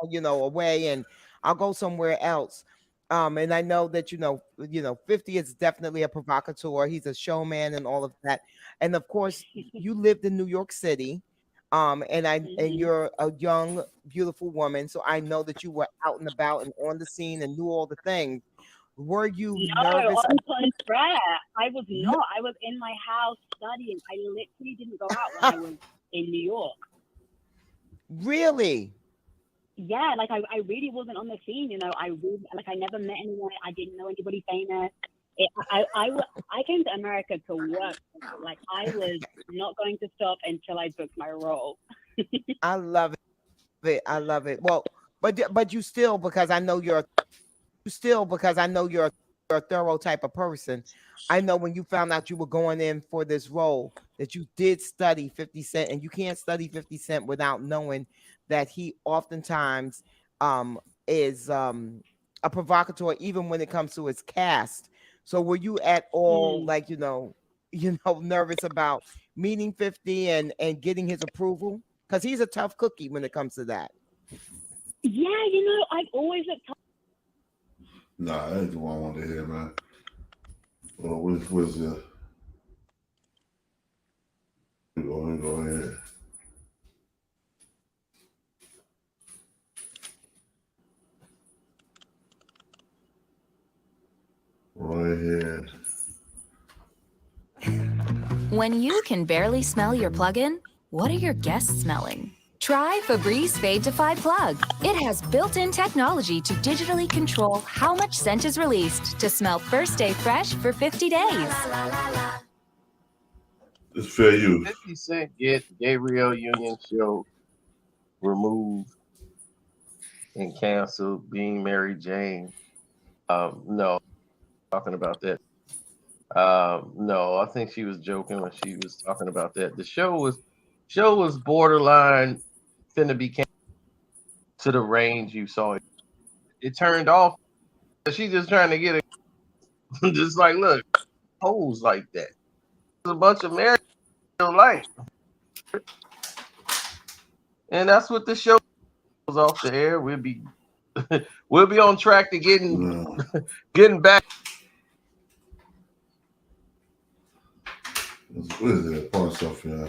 away, and I'll go somewhere else. And I know that 50 is definitely a provocateur. He's a showman and all of that. And of course, you lived in New York City, and you're a young, beautiful woman. So I know that you were out and about and on the scene and knew all the things. Were you nervous? On contract. I was not. I was in my house studying. I literally didn't go out when I was in New York. Really? Yeah, like I really wasn't on the scene. I never met anyone. I didn't know anybody famous. I came to America to work. Like I was not going to stop until I booked my role. I love it. I love it. Well, but you still, because I know you're a thorough type of person. I know when you found out you were going in for this role that you did study 50 Cent, and you can't study 50 Cent without knowing that he oftentimes is a provocateur, even when it comes to his cast. So were you at all nervous about meeting 50 and getting his approval? Because he's a tough cookie when it comes to that. Yeah, I've always looked. Nah, that ain't the one I wanted to hear, man. Well, where's the? Let me go ahead. Right here. When you can barely smell your plug-in, what are your guests smelling? Try Febreze Fade to 5 Plug. It has built-in technology to digitally control how much scent is released to smell first day fresh for 50 days. It's fair use. 50 Cent get Gabrielle Union show removed and canceled, being Mary Jane. No, talking about that. No, I think she was joking when she was talking about that. The show was borderline finna be canceled to the range you saw it. It turned off. She's just trying to get it. Just like, look, hoes like that. There's a bunch of married like. And that's what the show goes off the air. We'll be on track to getting back. What is it? Part of stuff, yeah.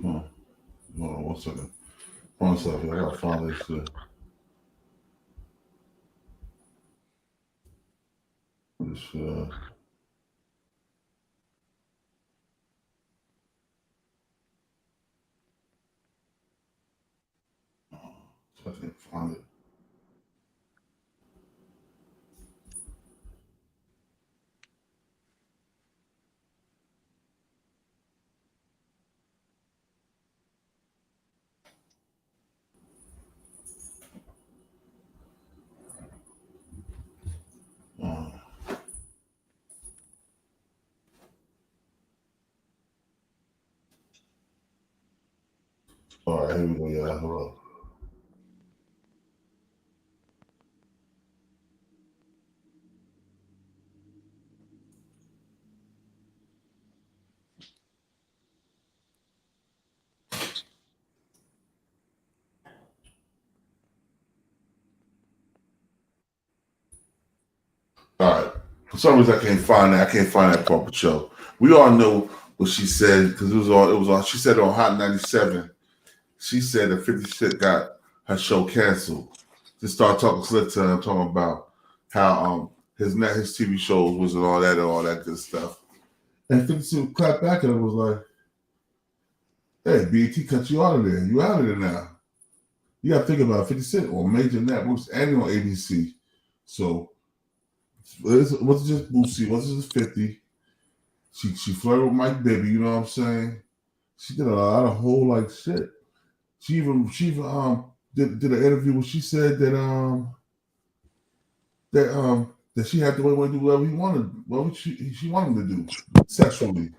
Hold on 1 second. One second. I gotta find this. I can't find it. All right, here we go. Yeah, hold on. All right. For some reason, I can't find that. I can't find that part of the show. We all know what she said because it was on. She said on Hot 97. She said that 50 Cent got her show canceled. Just start talking slick to her, talking about how his TV shows was and all that good stuff. And 50 Cent clapped back and was like, "Hey, BET cut you out of there. You out of there now. You got to think about 50 Cent on major networks and on ABC. So it wasn't just Boosie, it wasn't just 50. She flirted with Mike Bibby, you know what I'm saying? She did a lot of whole like shit. She even did an interview where she said that she had to do whatever he wanted, whatever she wanted him to do sexually.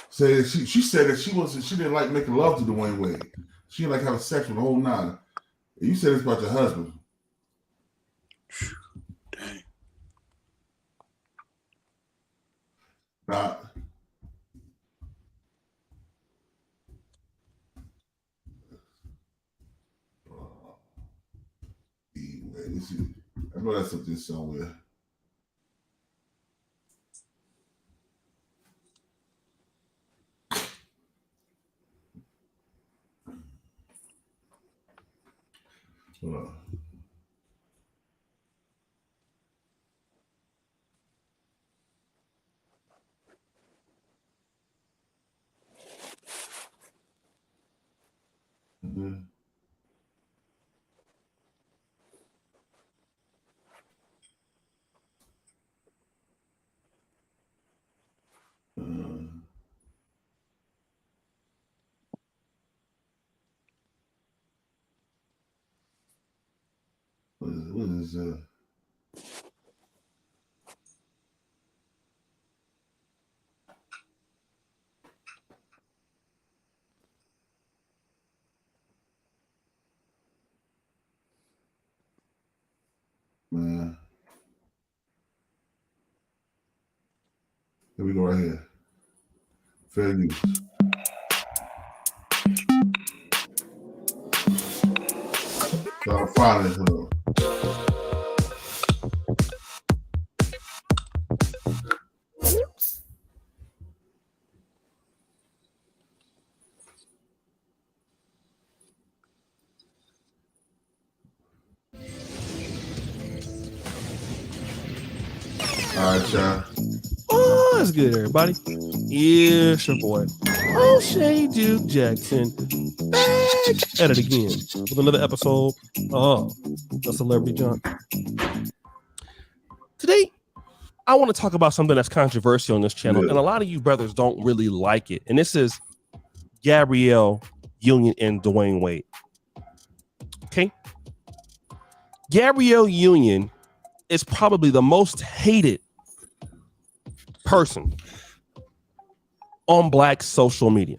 She said that she didn't like making love to Dwayne Wade. She didn't like having sex with the whole nine. You said it's about your husband. Dang. Nah. Let me see. I know that's up there somewhere. Hold on. Mm-hmm. What is man? Here we go right here. Fair use. Gotta find it. All right, y'all. Oh, that's good, everybody. It's your boy, O'Shea Duke Jackson, back at it again with another episode of The Celebrity Junk. Today, I want to talk about something that's controversial on this channel, and a lot of you brothers don't really like it. And this is Gabrielle Union and Dwayne Wade. Okay? Gabrielle Union is probably the most hated person on Black social media.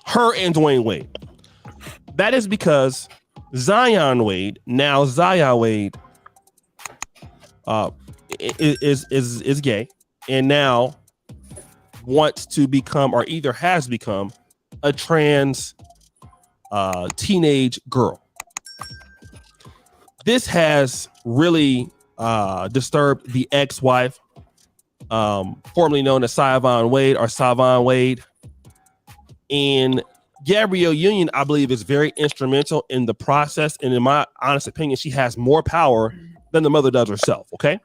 Her and Dwayne Wade. That is because Zion Wade, now Zaya Wade, is gay and now wants to become, or either has become, a trans teenage girl. This has really disturbed the ex-wife, formerly known as Savon Wade. And Gabrielle Union, I believe, is very instrumental in the process. And in my honest opinion, she has more power than the mother does herself, okay?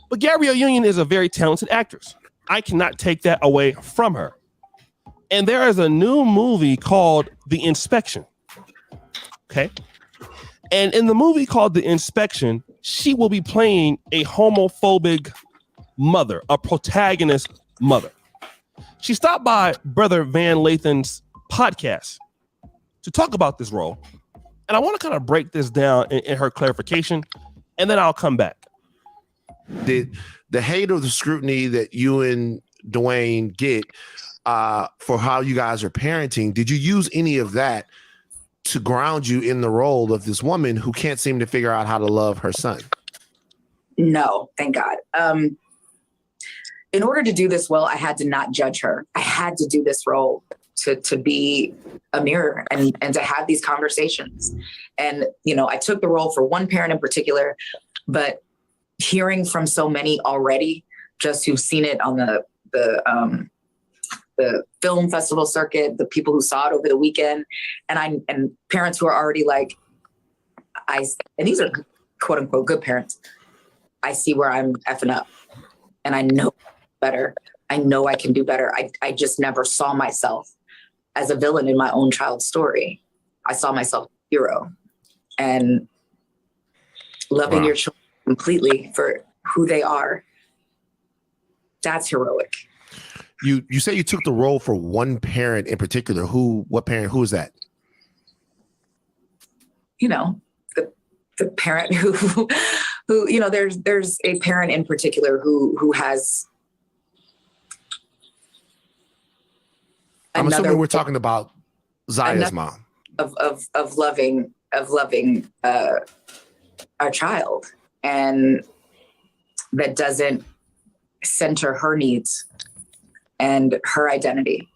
But Gabrielle Union is a very talented actress. I cannot take that away from her. And there is a new movie called The Inspection. Okay. And in the movie called The Inspection, she will be playing a homophobic mother, a protagonist mother. She stopped by Brother Van Lathan's podcast to talk about this role. And I want to kind of break this down in her clarification, and then I'll come back. Did the hate or the scrutiny that you and Dwayne get for how you guys are parenting, did you use any of that to ground you in the role of this woman who can't seem to figure out how to love her son? No, thank God. In order to do this well, I had to not judge her. I had to do this role to be a mirror and to have these conversations. And, you know, I took the role for one parent in particular, but hearing from so many already, just who've seen it on the film festival circuit, the people who saw it over the weekend, and parents who are already like, and these are quote unquote good parents. I see where I'm effing up, and I know better. I know I can do better. I just never saw myself as a villain in my own child's story. I saw myself as a hero, and loving your children completely for who they are. That's heroic. You say you took the role for one parent in particular. What parent? Who is that? You know, the parent who you know, there's a parent in particular who has. I'm assuming we're talking about Zaya's mom. Of loving our child, and that doesn't center her needs and her identity.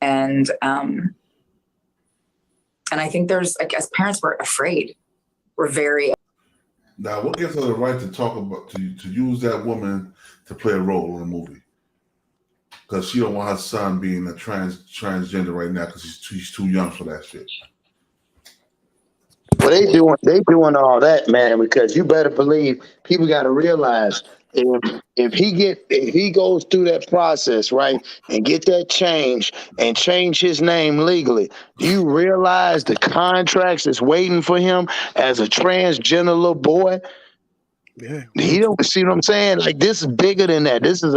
And I think there's, like, as parents, we're afraid. We're very. Now, what gives her the right to talk about, to use that woman to play a role in a movie? Because she don't want her son being a transgender right now because he's too young for that shit. Well, they doing all that, man, because you better believe people got to realize if he goes through that process, right, and get that change and change his name legally, do you realize the contracts that's waiting for him as a transgender little boy? Yeah. He don't see what I'm saying. Like, this is bigger than that. This is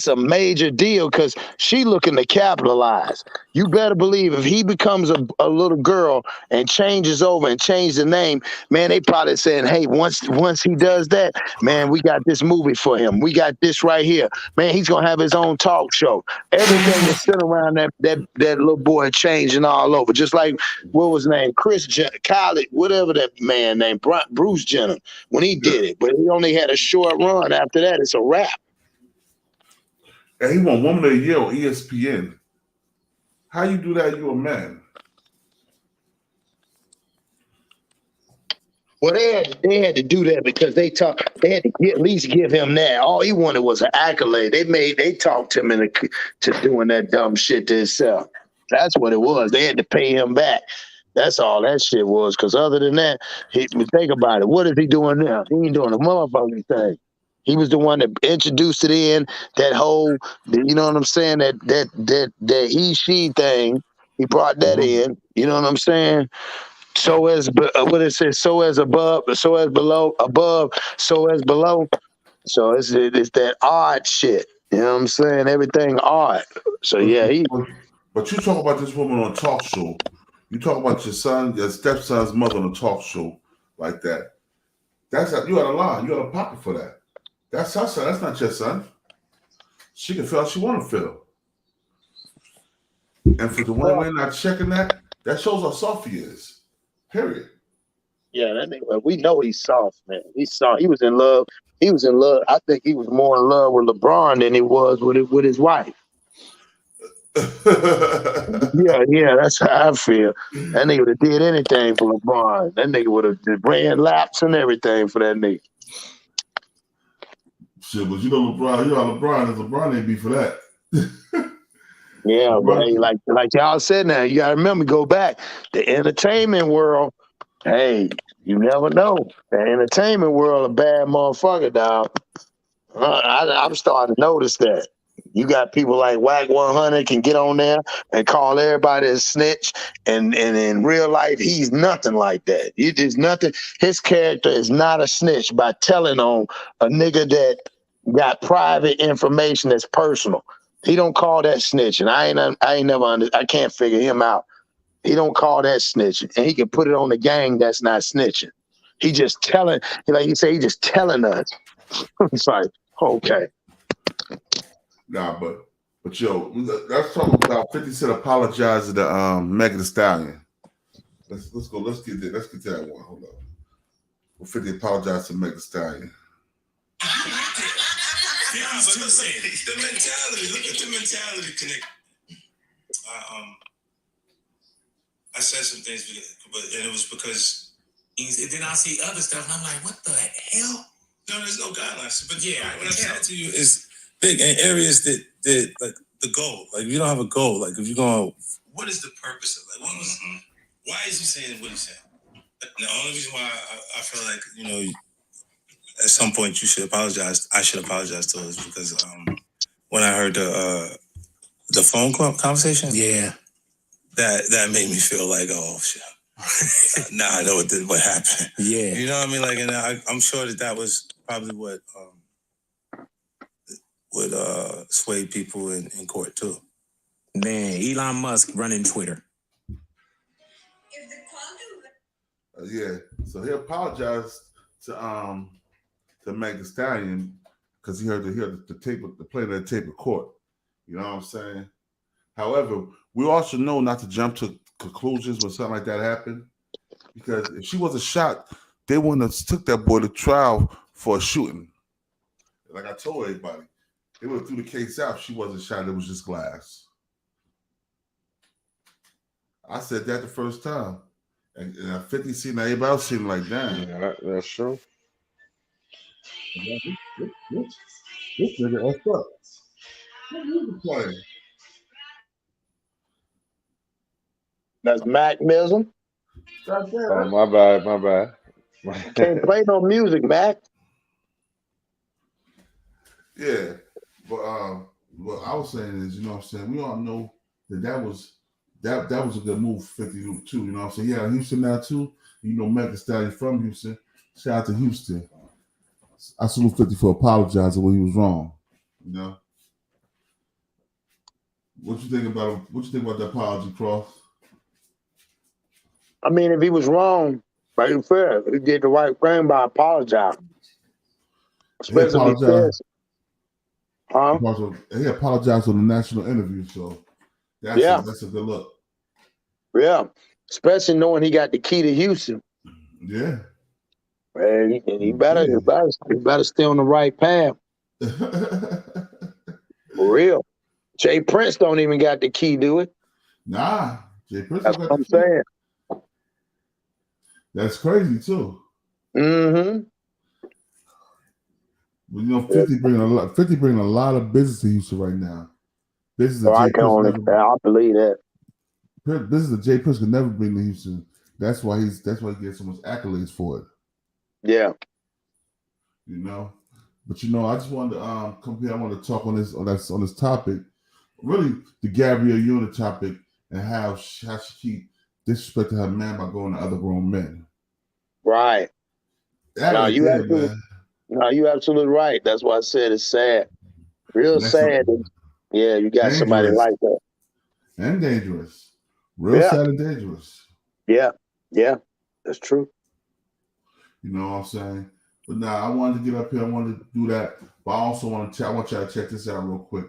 a major deal because she looking to capitalize. You better believe if he becomes a little girl and changes over and change the name, man, they probably saying, hey, once he does that, man, we got this movie for him. We got this right here. Man, he's gonna have his own talk show. Everything is sitting around that little boy changing all over. Just like, what was his name? Chris Kylie, whatever that man named, Bruce Jenner, when he did it. But he only had a short run. After that, it's a wrap. And he won Woman of the Year on ESPN. How you do that? You a man. Well, they had to do that because they had to at least give him that. All he wanted was an accolade. They talked him into doing that dumb shit to himself. That's what it was. They had to pay him back. That's all that shit was. Because other than that, think about it. What is he doing now? He ain't doing a motherfucking thing. He was the one that introduced it in, that whole, you know what I'm saying, that he-she thing. He brought that in. You know what I'm saying? So as what it says, so as above, so as below, above, so as below. So it's that odd shit. You know what I'm saying? Everything odd. So yeah, But you talk about this woman on a talk show. You talk about your stepson's mother on a talk show like that. You got a line. You got a pocket for that. That's her son. That's not your son. She can feel how she want to feel. And for the women not checking that shows how soft he is. Period. Yeah, that nigga, we know he's soft, man. He's soft. He was in love. I think he was more in love with LeBron than he was with his wife. yeah, that's how I feel. That nigga would have did anything for LeBron. That nigga would have ran laps and everything for that nigga. Shit, but you know LeBron ain't be for that. Yeah, but hey, like y'all said, now you gotta remember, go back. The entertainment world, hey, you never know. The entertainment world, a bad motherfucker, dog. I'm starting to notice that. You got people like Whack 100 can get on there and call everybody a snitch, and in real life, he's nothing like that. It is nothing. His character is not a snitch by telling on a nigga that got private information that's personal. He don't call that snitching. I can't figure him out. He don't call that snitching, and he can put it on the gang that's not snitching. He just telling, like he said, he just telling us. It's like, okay. Nah, but yo, let's talk about 50 Cent apologizing to Meg Thee Stallion. Let's go. Let's get to that one. Hold on. Well, 50 apologized to Meg Thee Stallion. Yeah, but listen, the mentality. Look at the mentality connect. I said some things, but it was because then I see other stuff, and I'm like, what the hell? No, there's no guidelines. But yeah, what I'm saying to you is big in areas that like the goal. Like if you don't have a goal, like if you're going, what is the purpose of like? Why is he saying what he's saying? The only reason why I feel like, you know, at some point you should apologize. I should apologize to us because when I heard the phone conversation, yeah, that made me feel like, oh shit. Now I know what happened. Yeah, you know what I mean. Like, and I'm sure that was probably what swayed people in court too. Man, Elon Musk running Twitter. Yeah, so he apologized to Meg Thee Stallion because he heard the tape, the play of the tape of court. You know what I'm saying? However, we also know not to jump to conclusions when something like that happened, because if she wasn't shot, they wouldn't have took that boy to trial for a shooting. Like I told everybody, they would have threw the case out if she wasn't shot. It was just glass. I said that the first time. And 50 seen everybody else seen like that. Yeah, that's true. This nigga what's up? What music playing? That's Mac Mism. Oh, my bad. Can't play no music, Mac. Yeah, but what I was saying is, you know what I'm saying, we all know that was a good move for 50 too, you know what I'm saying? Yeah, Houston now too. You know, Meg Thee Stallion from Houston. Shout out to Houston. I salute 50 for apologizing when he was wrong. You know? What you think about the apology, Cross? I mean, if he was wrong, right, fair. He did the right thing by apologizing. Especially because, he apologized on the national interview, so that's a good look. Yeah, especially knowing he got the key to Houston. Yeah, and he better stay on the right path. For real. Jay Prince don't even got the key, do it? Nah, Jay Prince. That's what I'm saying. That's crazy too. Mm-hmm. But you know, 50 bringing a lot of business to Houston right now. Business that I believe that. Business that Jay Prince could never bring to Houston. That's why he gets so much accolades for it. Yeah. You know, but you know, I just wanted to come here. I want to talk on this topic, really the Gabrielle Union topic, and how she keep disrespecting her man by going to other grown men. Right. You're absolutely right. That's why I said it's sad. Real sad. Yeah, you got somebody like that. And dangerous. Real sad and dangerous. Yeah. Yeah. That's true. You know what I'm saying? But I wanted to get up here. I wanted to do that. But I also want y'all to check this out real quick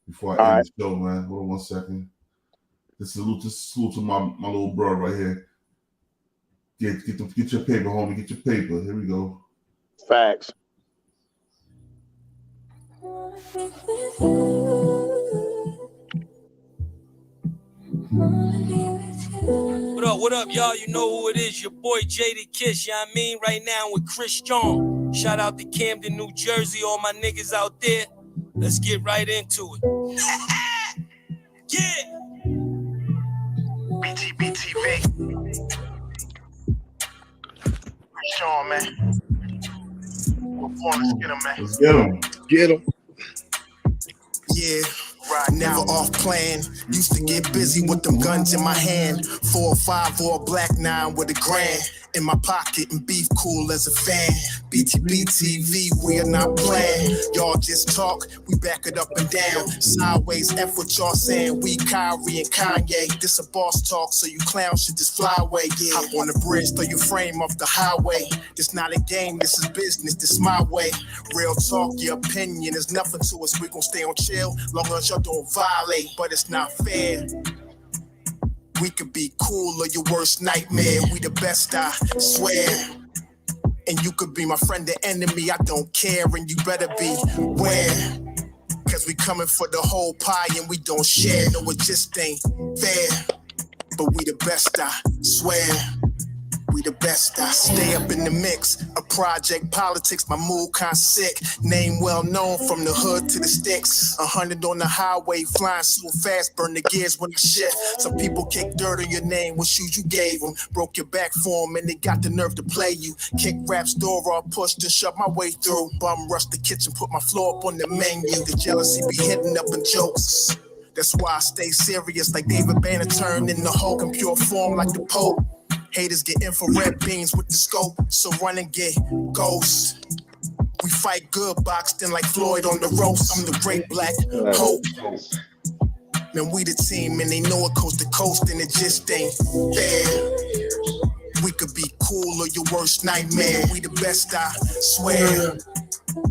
before I end the show, man. Hold on 1 second. This is salute to my little brother right here. Get your paper, homie. Get your paper. Here we go. Facts. What up, y'all? You know who it is. Your boy Jada Kiss, you know what I mean? Right now with Chris John. Shout out to Camden, New Jersey, all my niggas out there. Let's get right into it. Yeah. BTBTV. Sean, man. Let's get him, man. Let's get him. Get him. yeah. Never off plan. Used to get busy with them guns in my hand. 4 or 5 or a black 9 with a grand in my pocket and beef cool as a fan. BTBTV, we are not playing. Y'all just talk, we back it up and down. Sideways, F what y'all saying. We Kyrie and Kanye. This a boss talk, so you clowns should just fly away. Yeah. Hop on the bridge, throw your frame off the highway. This not a game, this is business, this my way. Real talk, your opinion is nothing to us. We gon' stay on chill, long as y'all don't violate. But it's not fair. We could be cool or your worst nightmare. We the best, I swear. And you could be my friend or enemy, I don't care. And you better be aware. Cause we coming for the whole pie and we don't share. No, it just ain't fair. But we the best, I swear. We the best, I stay up in the mix. A project politics, my mood kinda sick. Name well known from the hood to the sticks. 100 on the highway, flying so fast, burn the gears when I shift. Some people kick dirt on your name, what shoes you gave them. Broke your back for them and they got the nerve to play you. Kick rap's door off, pushed and shoved my way through. Bum rush the kitchen, put my floor up on the menu. The jealousy be hitting up in jokes. That's why I stay serious like David Banner turned in the Hulk in pure form like the Pope. Haters get infrared beams with the scope, so run and get ghost. We fight good, boxed in like Floyd on the roast. I'm the great black hope. Man, we the team and they know it coast to coast and it just ain't fair. We could be cool or your worst nightmare. We the best, I swear.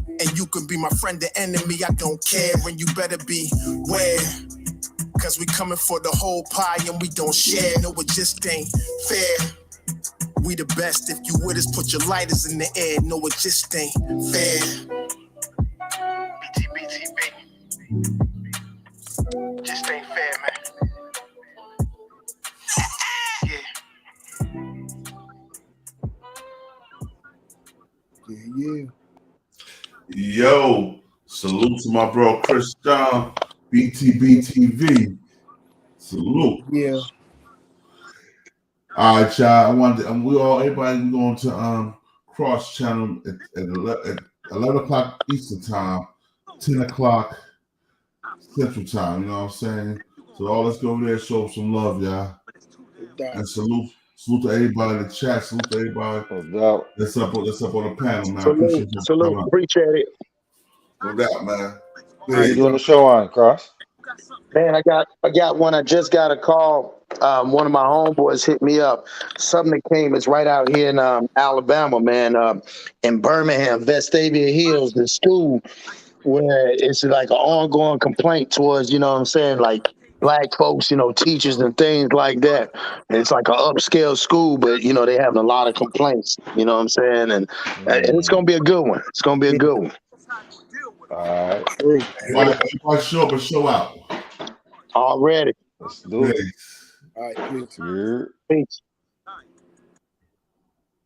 And you can be my friend or enemy, I don't care. And you better be aware. Cause we coming for the whole pie and we don't share. No, it just ain't fair. We the best. If you with us, put your lighters in the air. No, it just ain't fair. BTBTV. Just ain't fair, man. Yeah. Yo, salute to my bro Chris John, BTBTV. Salute. Yeah. All right, y'all. Everybody going to cross channel at 11 o'clock Eastern time, 10 o'clock Central time. You know what I'm saying? So all let's go over there, show some love, y'all. And salute to everybody in the chat. Salute to everybody that's up on the panel, man. Appreciate it. No doubt, man. How you doing the show on, Cross? Man, I got one. I just got a call. One of my homeboys hit me up. Something that came is right out here in Alabama, man. In Birmingham, Vestavia Hills, the school where it's like an ongoing complaint towards, you know what I'm saying, like black folks, you know, teachers and things like that. And it's like an upscale school, but you know, they having a lot of complaints, you know what I'm saying? And it's gonna be a good one. It's gonna be a good one. All right. Everybody show up and show out. Already. Let's do it. All right, peace. Peace.